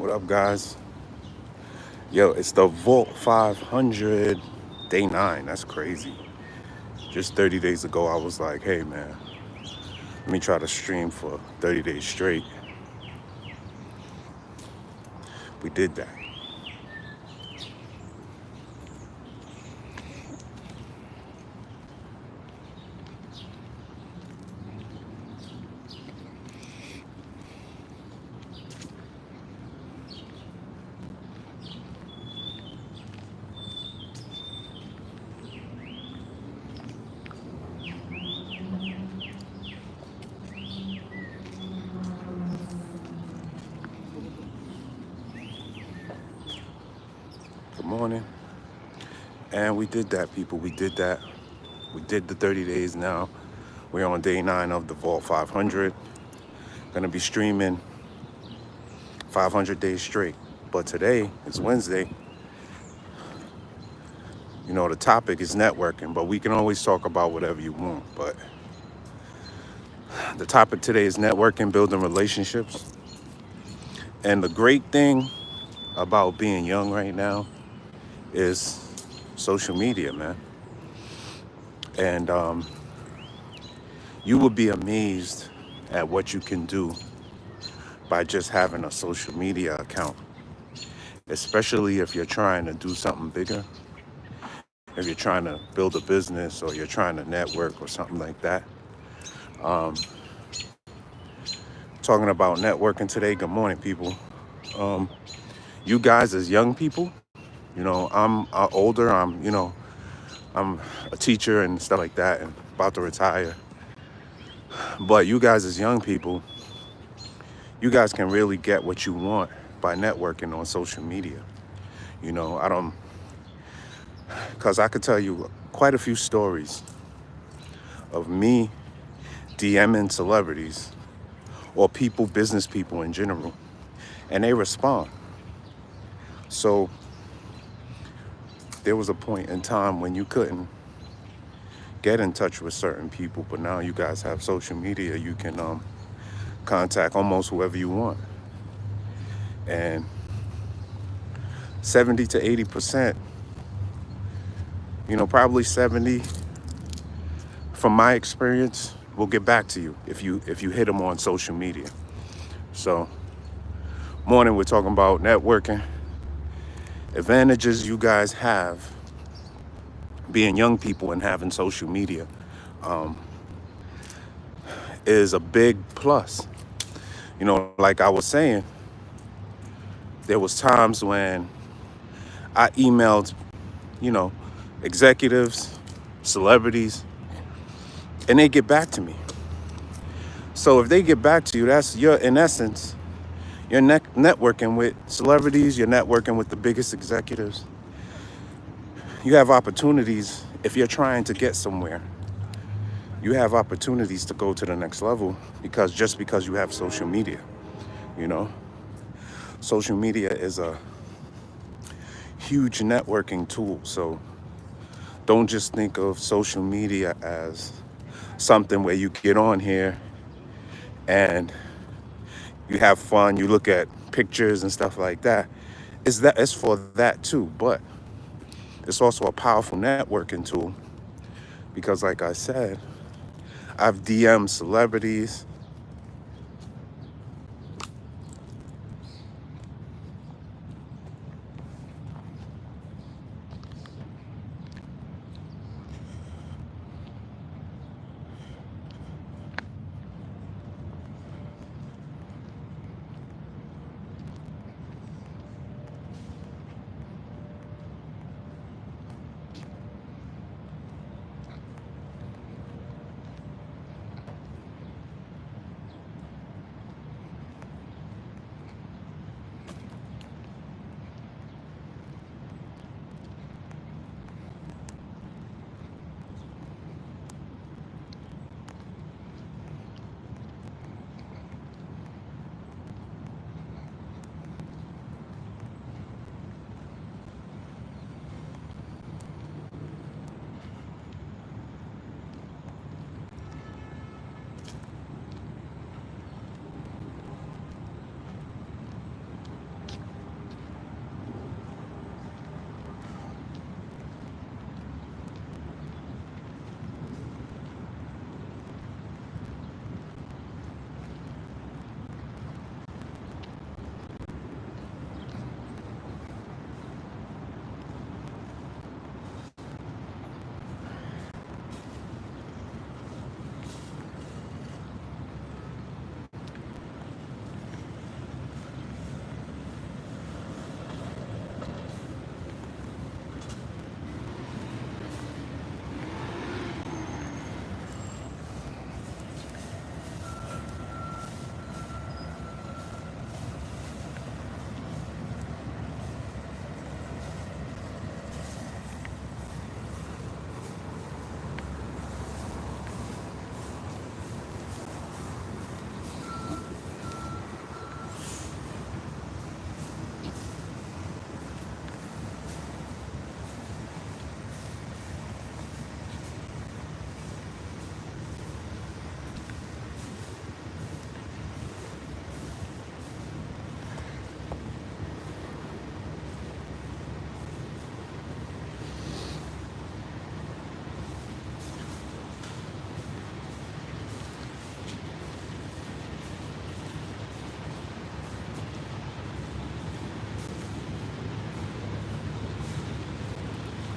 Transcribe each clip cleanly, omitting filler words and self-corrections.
What up, guys? Yo, it's the Vault 500 day 9. That's crazy. Just 30 days ago, I was like, hey, man, let me try to stream for 30 days straight. We did that. Good morning. And we did that, people. We did that. We did the 30 days now. We're on day 9 of the Vault 500. Gonna be streaming 500 days straight. But today is Wednesday. You know, the topic is networking, but we can always talk about whatever you want. But the topic today is networking, building relationships. And the great thing about being young right now is social media, man. And you would be amazed at what you can do by just having a social media account, especially if you're trying to do something bigger, if you're trying to build a business or you're trying to network or something like that. Talking about networking today. Good morning, people. You guys as young people, you know, I'm older. I'm a teacher and stuff like that and about to retire. But you guys as young people, you guys can really get what you want by networking on social media. You know, because I could tell you quite a few stories of me DMing celebrities or people, business people in general, and they respond. So there was a point in time when you couldn't get in touch with certain people, but now you guys have social media. You can contact almost whoever you want. And 70 to 80%, you know, probably 70, from my experience, will get back to you if you hit them on social media. So, morning, we're talking about networking, advantages you guys have being young people and having social media is a big plus. You know, like I was saying, there was times when I emailed, you know, executives, celebrities, and they get back to me. So if they get back to you, that's you're in essence, you're networking with celebrities, you're networking with the biggest executives. You have opportunities if you're trying to get somewhere. You have opportunities to go to the next level because you have social media, you know. Social media is a huge networking tool. So don't just think of social media as something where you get on here and you have fun, you look at pictures and stuff like that. It's for that too, but it's also a powerful networking tool because like I said, I've DM'd celebrities.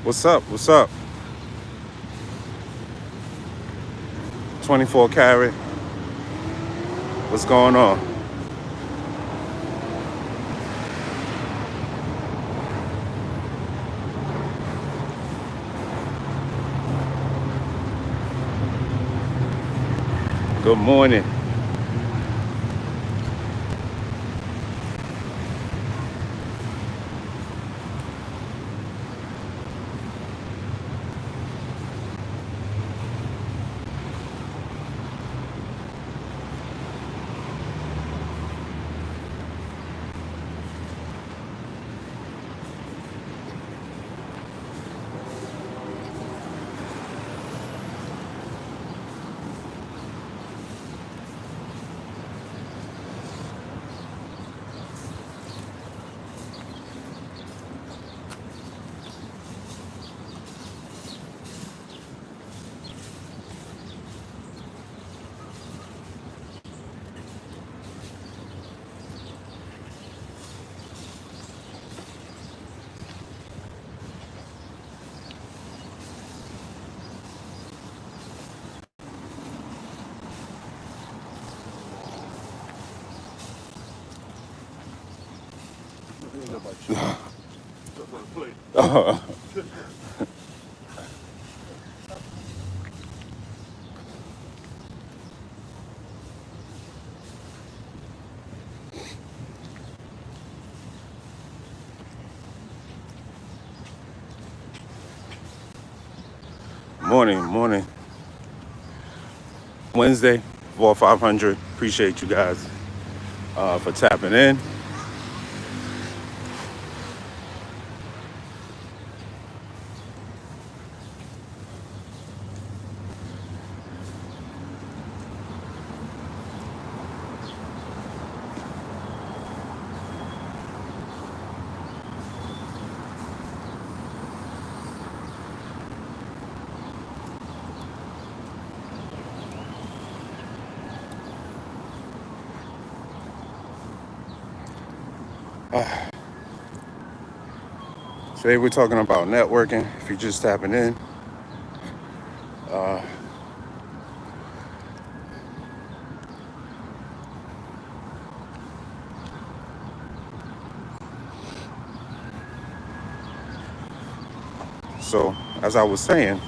What's up? What's up? 24 karat. What's going on? Good morning. Morning, morning. Wednesday, Vault 500. Appreciate you guys for tapping in. Today we're talking about networking. If you're just tapping in, so as I was saying,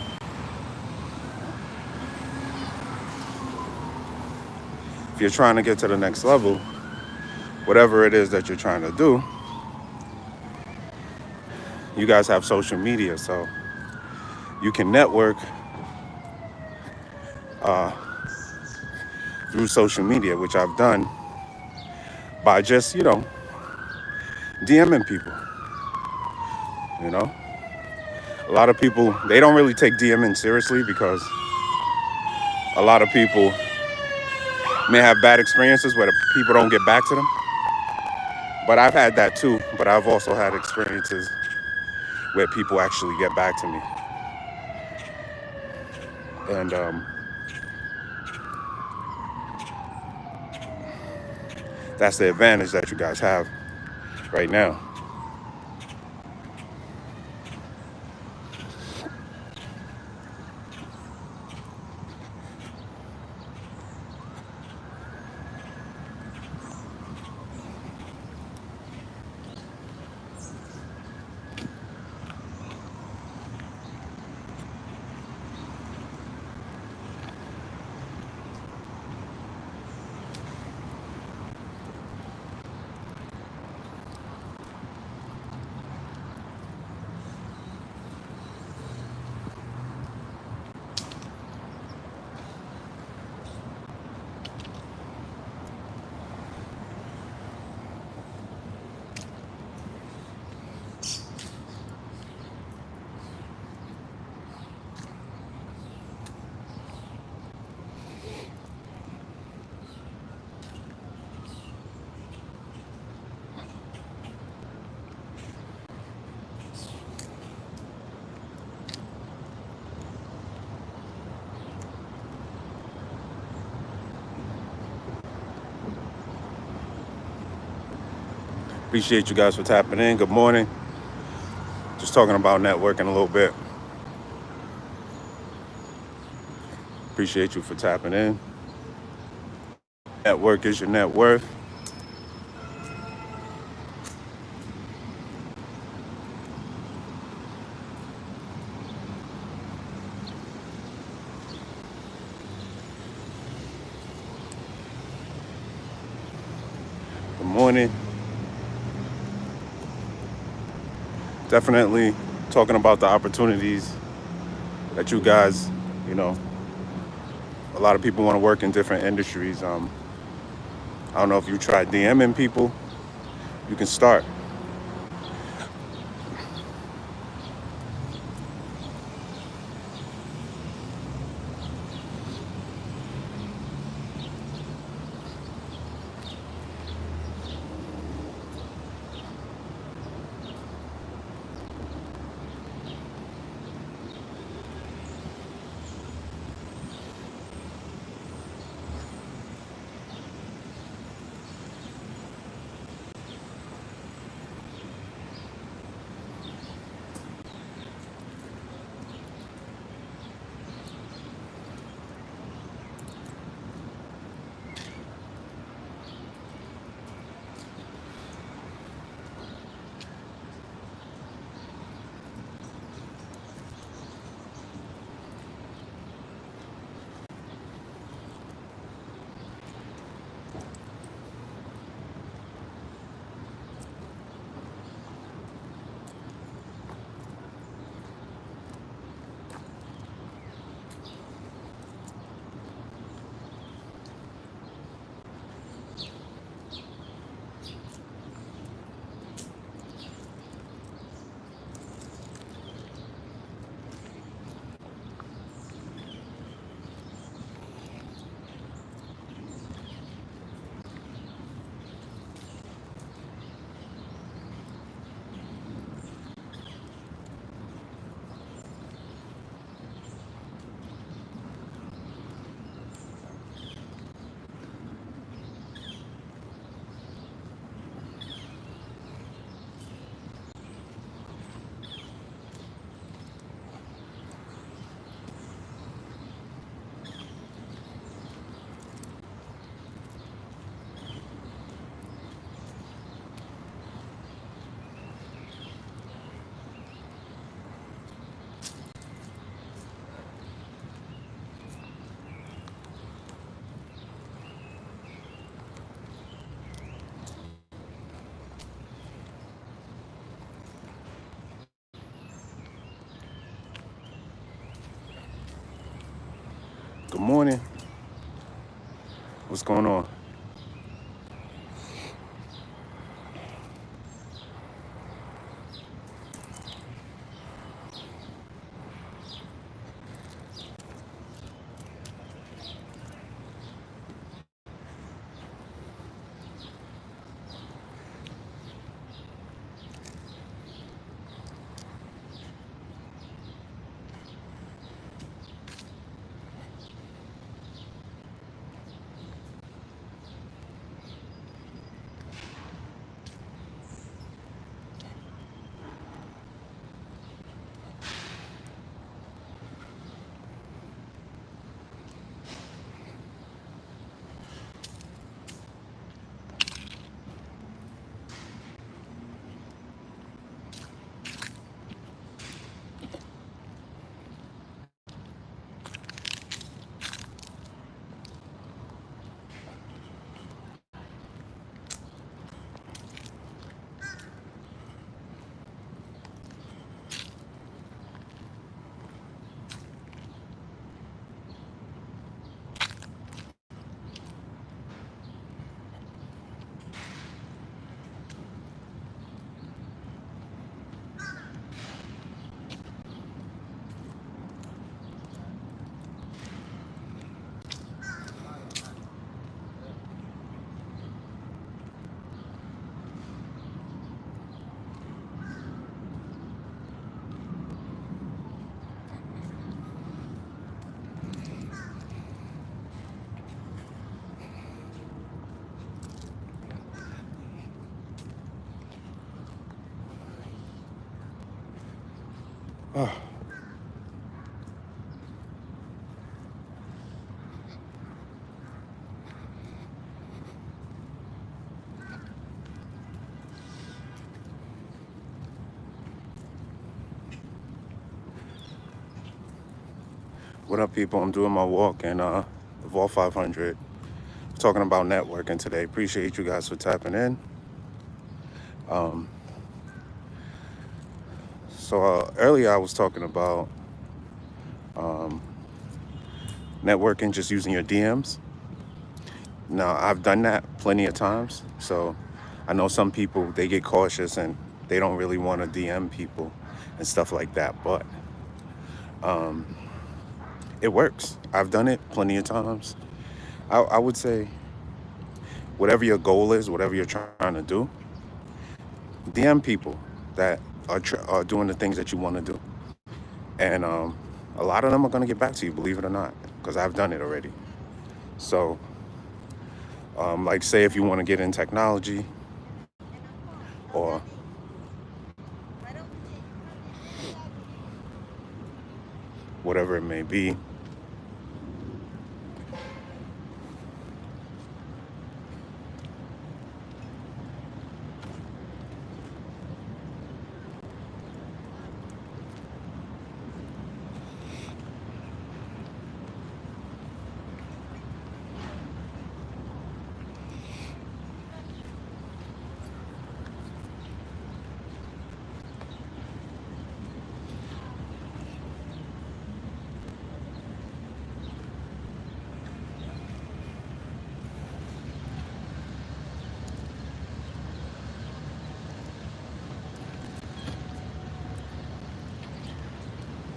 if you're trying to get to the next level, whatever it is that you're trying to do, you guys have social media, so you can network through social media, which I've done by just, DMing people. You know, a lot of people, they don't really take DMing seriously because a lot of people may have bad experiences where the people don't get back to them. But I've had that too. But I've also had experiences where people actually get back to me. And that's the advantage that you guys have right now. Appreciate you guys for tapping in. Good morning. Just talking about networking a little bit. Appreciate you for tapping in. Network is your net worth. Good morning. Definitely talking about the opportunities that you guys, you know, a lot of people want to work in different industries. I don't know if you try DMing people. You can start. Good morning. What's going on? What up, people? I'm doing my walk in the Vault 500. Talking about networking today. Appreciate you guys for tapping in. So earlier I was talking about networking, just using your DMs. Now I've done that plenty of times. So I know some people, they get cautious and they don't really want to DM people and stuff like that. But it works. I've done it plenty of times. I would say whatever your goal is, whatever you're trying to do, DM people that are doing the things that you want to do. And a lot of them are going to get back to you, believe it or not, because I've done it already. So, like, say if you want to get in technology or whatever it may be,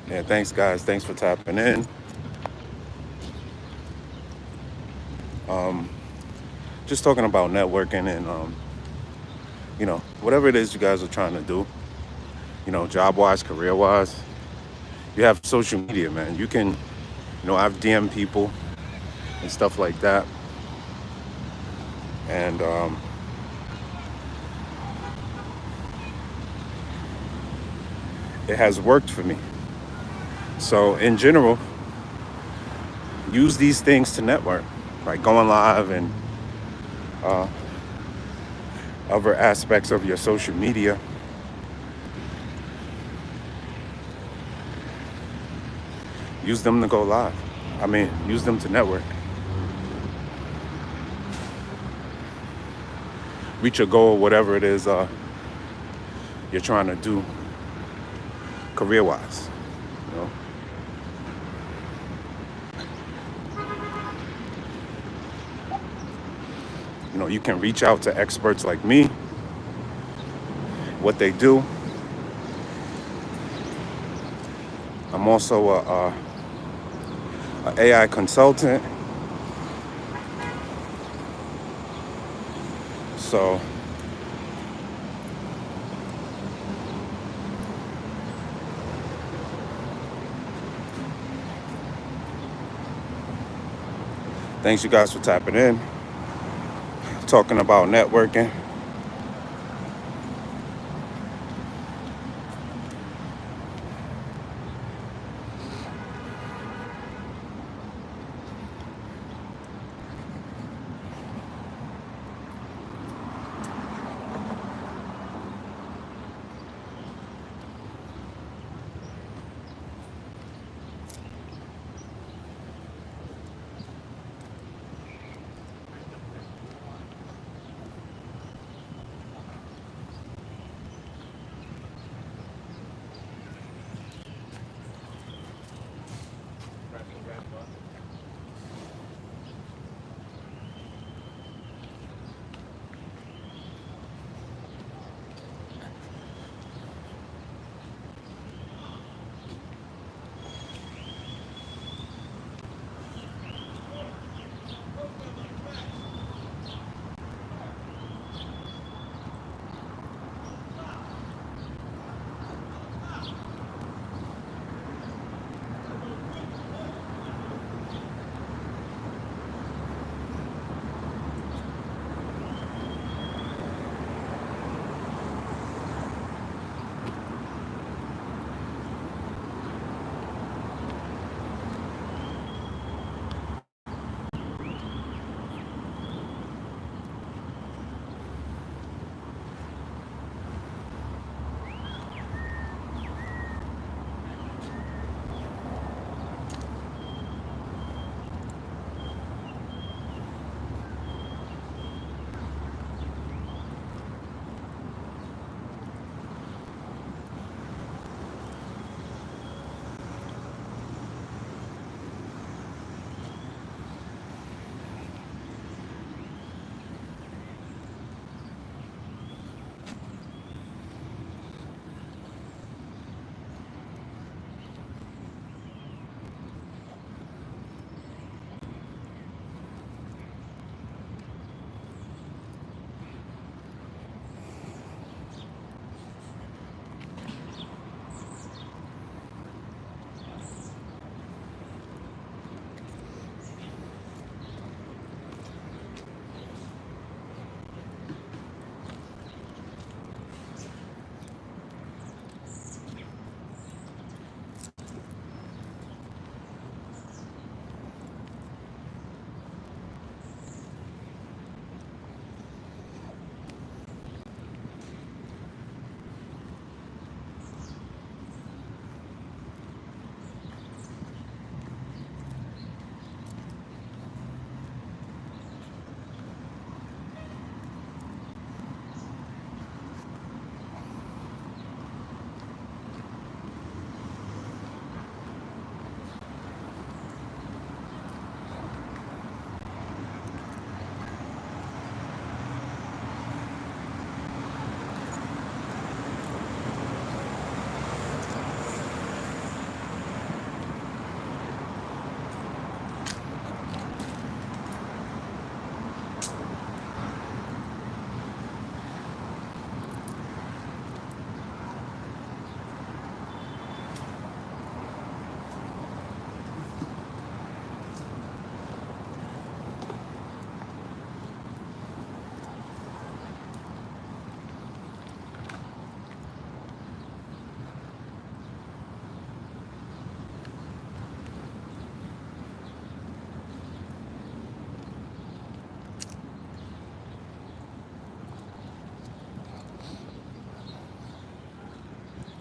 yeah, thanks, guys. Thanks for tapping in. Just talking about networking and, whatever it is you guys are trying to do, job-wise, career-wise, you have social media, man. You can, I've DM people and stuff like that. And it has worked for me. So in general, use these things to network, like going live and other aspects of your social media. Use them to go live. Use them to network. Reach your goal, whatever it is you're trying to do career-wise. You know? You can reach out to experts like me, what they do. I'm also a AI consultant. So thanks you guys for tapping in. Talking about networking.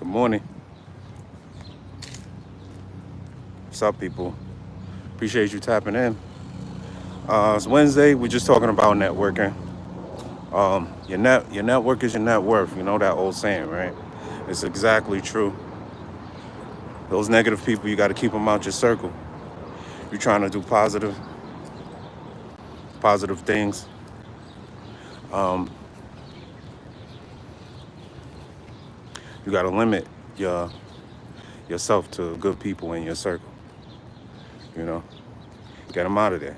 morning. What's up, people? Appreciate you tapping in. It's Wednesday. We're just talking about networking. Your network is your net worth. You know that old saying, right? It's exactly true. Those negative people, you got to keep them out your circle. You're trying to do positive things. You got to limit yourself to good people in your circle. You know, get them out of there.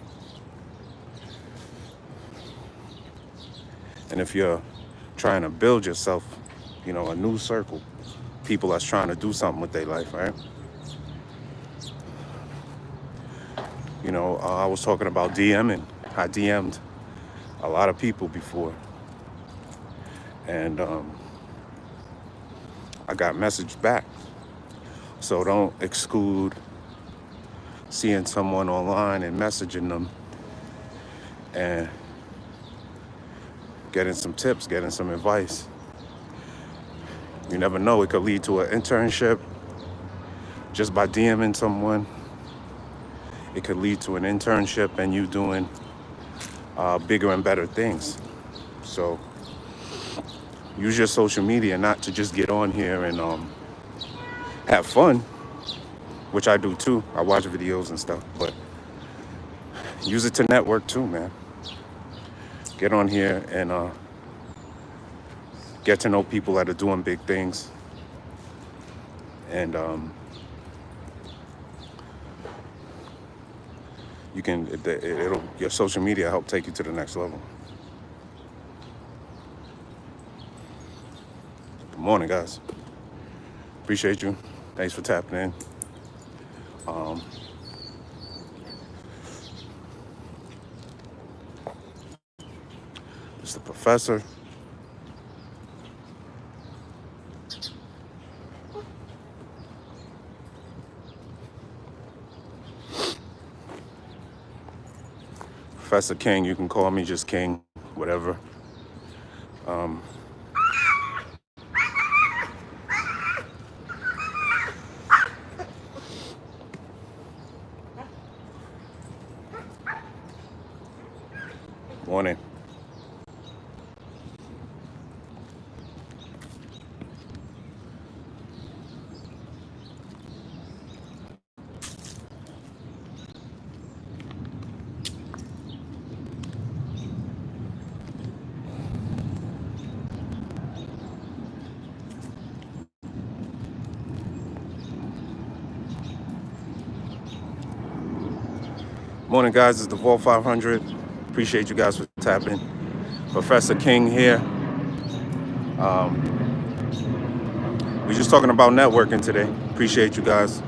And if you're trying to build yourself, a new circle, people that's trying to do something with their life, right? I was talking about DMing. I DM'd a lot of people before, and I got messaged back. So don't exclude seeing someone online and messaging them and getting some tips, getting some advice. You never know, it could lead to an internship just by DMing someone. It could lead to an internship and you doing bigger and better things. So use your social media not to just get on here and have fun, which I do too. I watch videos and stuff, but use it to network too, man. Get on here and get to know people that are doing big things. And your social media help take you to the next level. Good morning, guys. Appreciate you. Thanks for tapping in. It's the professor. Professor King, you can call me just King, whatever. Morning. Morning, guys. It's the Vault 500. Appreciate you guys for tapping. Professor King here. We're just talking about networking today. Appreciate you guys.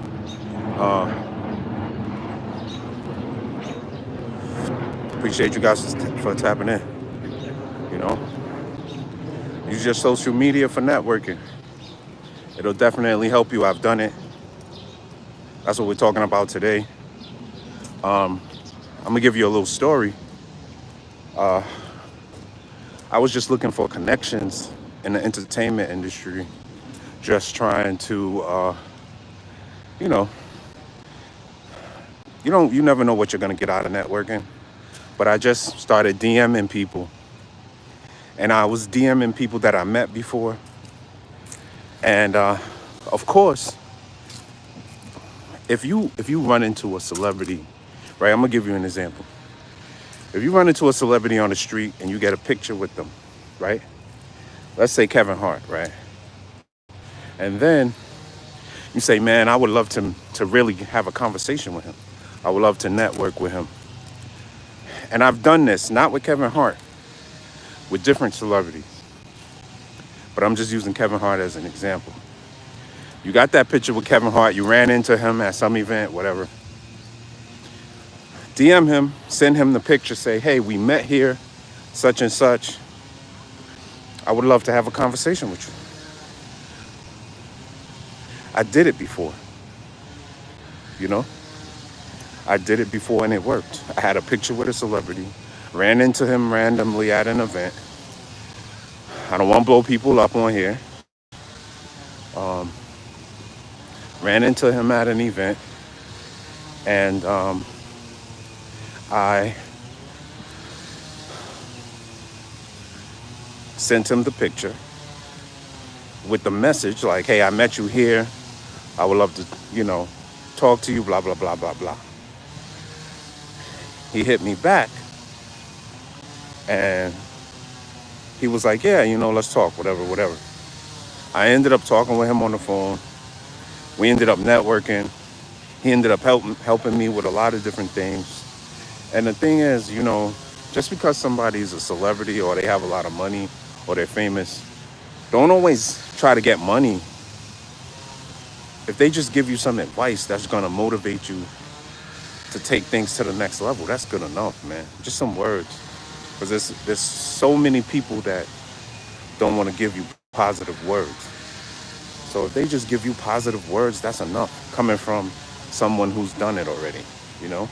Appreciate you guys for tapping in. Use your social media for networking. It'll definitely help you. I've done it. That's what we're talking about today. I'm gonna give you a little story. I was just looking for connections in the entertainment industry, just trying to, you never know what you're gonna get out of networking. But I just started DMing people, and I was DMing people that I met before. And of course, if you run into a celebrity, right? I'm gonna give you an example. If you run into a celebrity on the street and you get a picture with them, right? Let's say Kevin Hart, right? And then you say, man, I would love to really have a conversation with him. I would love to network with him. And I've done this, not with Kevin Hart, with different celebrities. But I'm just using Kevin Hart as an example. You got that picture with Kevin Hart, you ran into him at some event, whatever. DM him, send him the picture, say, hey, we met here, such and such. I would love to have a conversation with you. I did it before, I did it before and it worked. I had a picture with a celebrity, ran into him randomly at an event. I don't want to blow people up on here. Ran into him at an event, and I sent him the picture with the message like, "Hey, I met you here. I would love to, talk to you, blah, blah, blah, blah, blah." He hit me back and he was like, "Yeah, let's talk, whatever, whatever." I ended up talking with him on the phone. We ended up networking. He ended up helping me with a lot of different things. And the thing is, just because somebody's a celebrity or they have a lot of money or they're famous, don't always try to get money. If they just give you some advice that's gonna motivate you to take things to the next level, that's good enough, man. Just some words. Because there's so many people that don't want to give you positive words. So if they just give you positive words, that's enough. Coming from someone who's done it already, you know?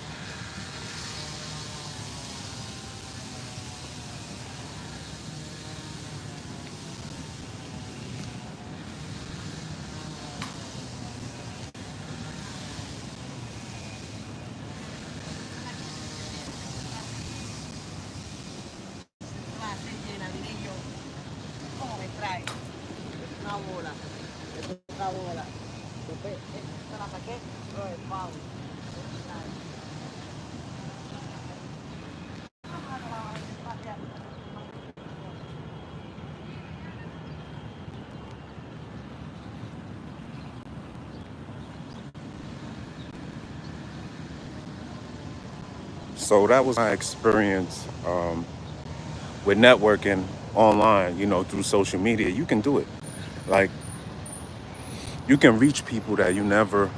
So that was my experience with networking online, through social media. You can do it. Like, you can reach people that you never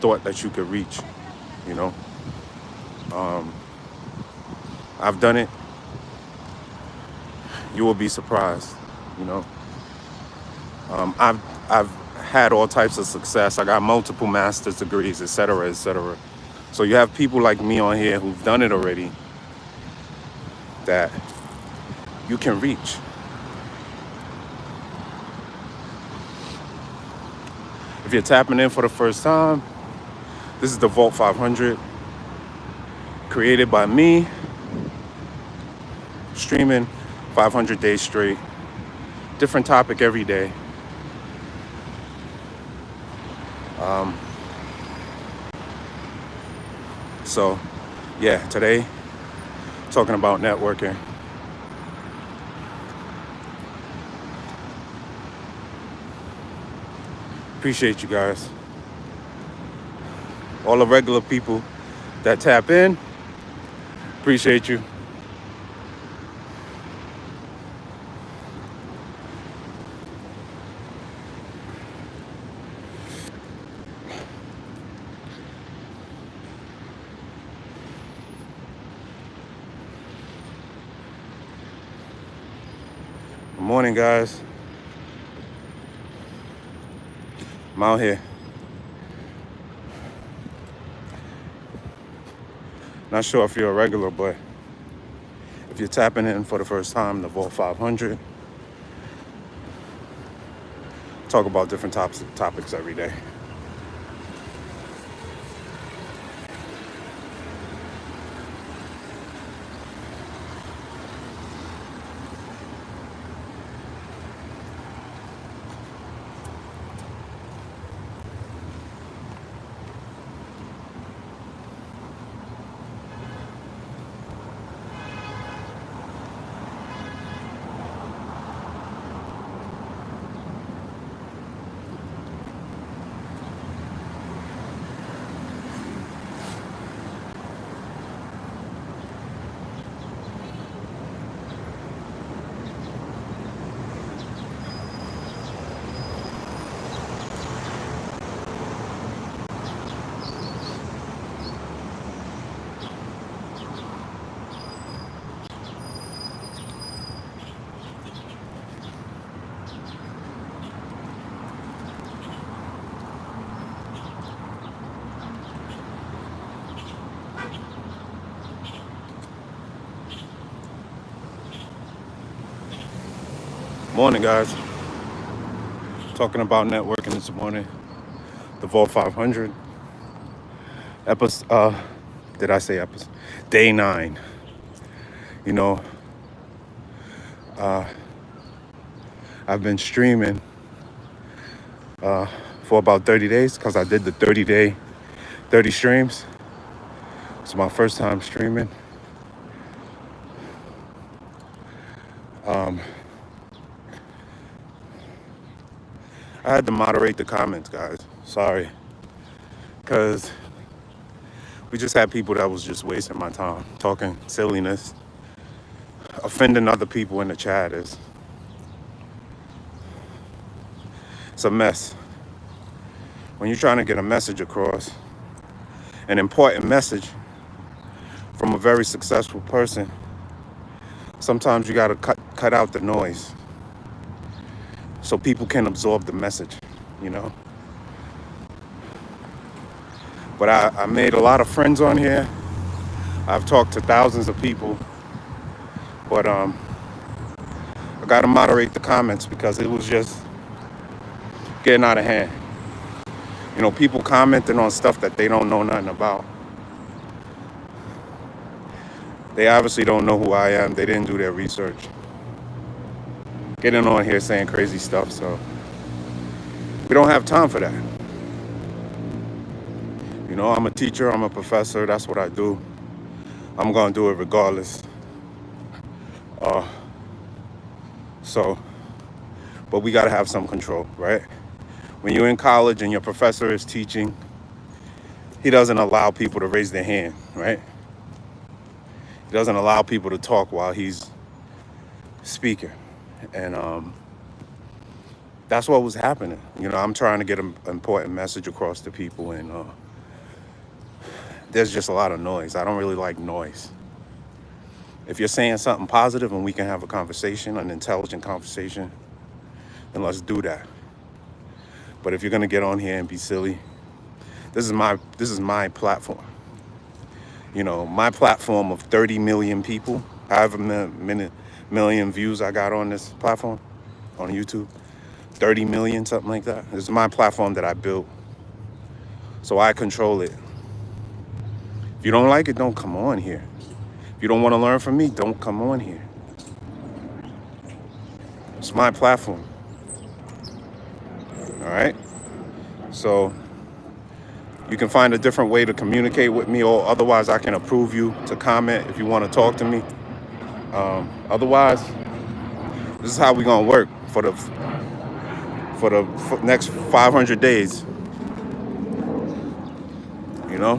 thought that you could reach, you know? I've done it. You will be surprised, you know? I've had all types of success. I got multiple master's degrees, et cetera, et cetera. So you have people like me on here who've done it already that you can reach. If you're tapping in for the first time, this is the Vault 500, created by me, streaming 500 days straight, different topic every day. So, yeah, today, talking about networking. Appreciate you guys. All the regular people that tap in, appreciate you. Good morning, guys. I'm out here. Not sure if you're a regular, but if you're tapping in for the first time, the Vault 500, talk about different topics every day. Morning, guys. Talking about networking this morning. the Vault 500 episode. Did I say episode? Day 9. You know, I've been streaming for about 30 days because I did the 30 streams. It's my first time streaming. I had to moderate the comments, guys. Sorry. Because we just had people that was just wasting my time, talking silliness, offending other people in the chat. It's a mess. When you're trying to get a message across, an important message from a very successful person, sometimes you got to cut out the noise so people can absorb the message, you know. But I made a lot of friends on here. I've talked to thousands of people, but I got to moderate the comments because it was just getting out of hand. You know, people commenting on stuff that they don't know nothing about. They obviously don't know who I am. They didn't do their research. Getting on here saying crazy stuff, so we don't have time for that. You know, I'm a teacher, I'm a professor, that's what I do. I'm gonna do it regardless. But we gotta have some control, right? When you're in college and your professor is teaching, he doesn't allow people to raise their hand, right? He doesn't allow people to talk while he's speaking. And that's what was happening. You know, I'm trying to get an important message across to people, and there's just a lot of noise. I don't really like noise. If you're saying something positive and we can have a conversation, an intelligent conversation, then let's do that. But if you're gonna get on here and be silly, this is my platform. You know, my platform of 30 million people, however million views I got on this platform, on YouTube, 30 million, something like that. This is my platform that I built. So I control it. If you don't like it, don't come on here. If you don't want to learn from me, don't come on here. It's my platform. All right? So you can find a different way to communicate with me, or otherwise I can approve you to comment if you want to talk to me. Otherwise, this is how we're going to work for the next 500 days. You know?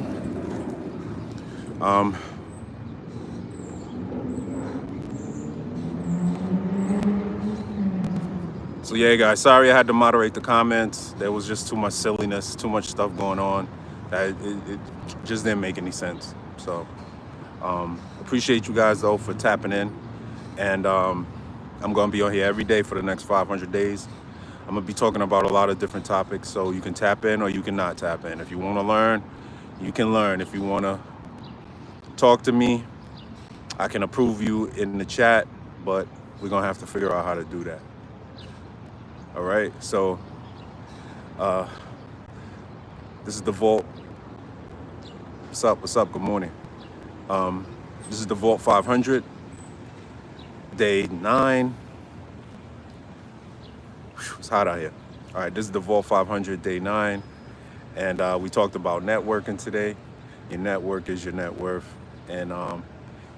So yeah, guys, sorry I had to moderate the comments. There was just too much silliness, too much stuff going on. It just didn't make any sense. So appreciate you guys, though, for tapping in. And I'm going to be on here every day for the next 500 days. I'm going to be talking about a lot of different topics, so you can tap in or you can not tap in. If you want to learn, you can learn. If you want to talk to me, I can approve you in the chat, but we're going to have to figure out how to do that. All right, so this is the Vault. What's up? What's up? Good morning. This is the Vault 500, day 9. It's hot out here. All right, this is the Vault 500, day 9, and we talked about networking today. Your network is your net worth, and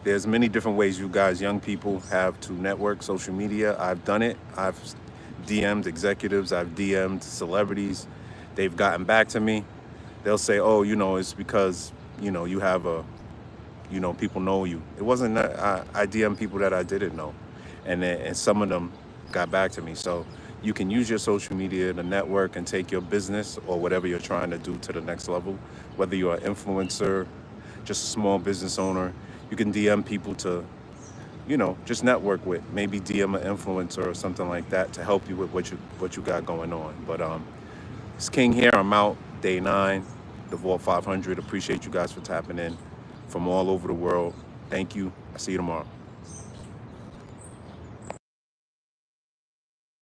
there's many different ways you guys, young people, have to network. Social media, I've done it. I've DM'd executives, I've DM'd celebrities. They've gotten back to me. They'll say, oh, you know, it's because, you know, you have a, you know, people know you. It wasn't that I DM'd people that I didn't know. And some of them got back to me. So you can use your social media to network and take your business or whatever you're trying to do to the next level. Whether you're an influencer, just a small business owner, you can DM people to, you know, just network with. Maybe DM an influencer or something like that to help you with what you got going on. But it's King here. I'm out, day 9, the Vault 500. Appreciate you guys for tapping in from all over the world. Thank you. I'll see you tomorrow.